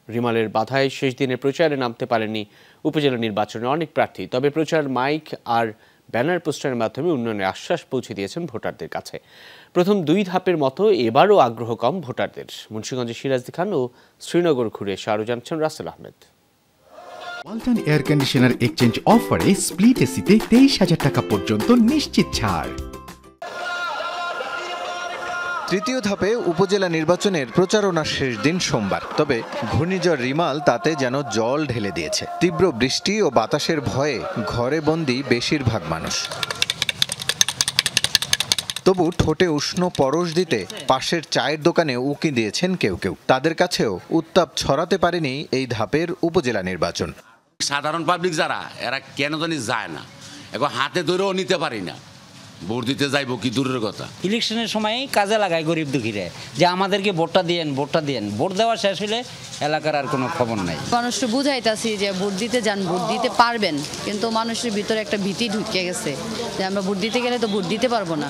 রিমালের বাধায় শেষ দিনে প্রচারে নামতে পারেনি উপজেলা নির্বাচনে অনেক প্রার্থী। তবে প্রচার মাইক আর ব্যানার পোস্টারের মাধ্যমে উন্নয়নের আশ্বাস পৌঁছে দিয়েছেন ভোটারদের কাছে। প্রথম 2 ধাপের মতো এবারও আগ্রহ কম ভোটারদের। মুন্সিগঞ্জের সিরাজদি খান ও শ্রীনগর ঘুরে এসে আরও জানছেন Rasel Ahmed. Walton air conditioner exchange অফারে স্প্লিট এসিতে 23,000 টাকা পর্যন্ত নিশ্চিত ছাড়। তৃতীয় ধাপে উপজেলা নির্বাচনের প্রচারণার শেষ দিন সোমবার। তবে ঘূর্ণিঝড় রিমাল তাতে যেন জল ঢেলে দিয়েছে। তীব্র বৃষ্টি ও বাতাসের ভয়ে ঘরে বন্দী বেশিরভাগ মানুষ। তবু ঠোঁটে উষ্ণ পরশ দিতে পাশের চায়ের দোকানে উকি দিয়েছেন কেউ কেউ। তাদের কাছেও উত্তাপ ছড়াতে পারেনি এই ধাপের উপজেলা নির্বাচন। সাধারণ পাবলিক যারা এরা কেন জানি যায় না, এখন হাতে ধরেও নিতে পারি না। ভোট দিতে যাইবো কি দূরের কথা। ইলেকশনের সময় কাজে লাগায় গরিব দুঃখীরা যে আমাদেরকে ভোটটা দিয়েন, ভোটটা দিয়েন। ভোট দেওয়া শেষ হলে এলাকার আর কোনো খবর নাই। মানুষকে বুঝাইতাছি যে ভোট দিতে যান, ভোট দিতে পারবেন, কিন্তু মানুষের ভিতরে একটা ভীতি ঢুকে গেছে যে আমরা ভোট দিতে গেলে তো ভোট দিতে পারবো না।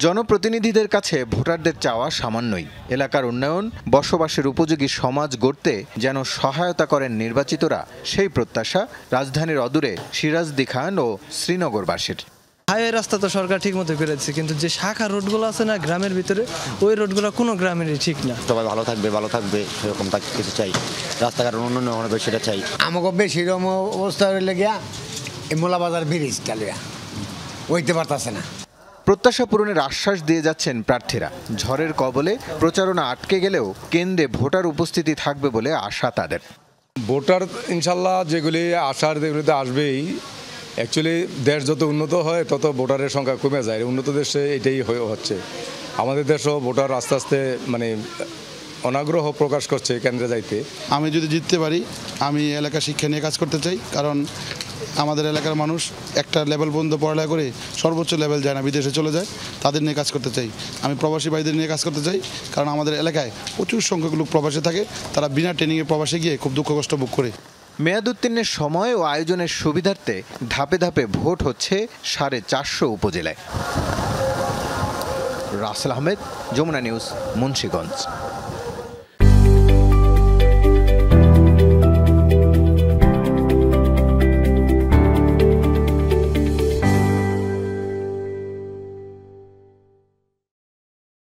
জনপ্রতিনিধিদের কাছে ভোটারদের চাওয়া সামান্যই। এলাকার উন্নয়ন, বসবাসের উপযোগী সমাজ গড়তে যেন সহায়তা করেন নির্বাচিতরা, সেই প্রত্যাশা রাজধানীর অদূরে সিরাজদি খান ও শ্রীনগরবাসীর। হাইওয়ে রাস্তা তো সরকার ঠিক মতো করে দিচ্ছে, কিন্তু যে শাখা রোডগুলো আছে না গ্রামের ভিতরে, ওই রোডগুলো কোনো গ্রামেরই ঠিক না। সবাই ভালো থাকবে সেরকম কিছু চাই। রাস্তাঘাট উন্নয়ন হবে সেটা চাই। আমাকে বেশি রকম অবস্থা হইলে গিয়া এই মোলাবাজার ব্রিজ চালিয়া হইতে পারতেছে না। প্রত্যাশা পূরণের আশ্বাস দিয়ে যাচ্ছেন প্রার্থীরা। ঝড়ের কবলে প্রচারণা আটকে গেলেও কেন্দ্রে ভোটার উপস্থিতি থাকবে বলে আশা তাদের। ভোটার ইনশাল্লাহ যেগুলি আশার যেগুলিতে আসবেই। অ্যাকচুয়ালি দেশ যত উন্নত হয় তত ভোটারের সংখ্যা কমে যায়। উন্নত দেশে এটাই হচ্ছে। আমাদের দেশও ভোটার আস্তে আস্তে অনাগ্রহ প্রকাশ করছে কেন্দ্রে যাইতে। আমি যদি জিততে পারি, আমি এলাকা শিক্ষা নিয়ে কাজ করতে চাই, কারণ আমাদের এলাকার মানুষ একটা লেভেল পর্যন্ত পড়ালেখা করে সর্বোচ্চ লেভেল যায় না, বিদেশে চলে যায়। তাদের নিয়ে কাজ করতে চাই। আমি প্রবাসী ভাইদের নিয়ে কাজ করতে চাই, কারণ আমাদের এলাকায় প্রচুর সংখ্যক লোক প্রবাসে থাকে। তারা বিনা ট্রেনিংয়ে প্রবাসে গিয়ে খুব দুঃখ কষ্ট ভোগ করে। মেয়াদ উত্তীর্ণের সময় ও আয়োজনের সুবিধার্থে ধাপে ধাপে ভোট হচ্ছে 450 উপজেলায়। রাসেল আহমেদ, যমুনা নিউজ, মুন্সিগঞ্জ।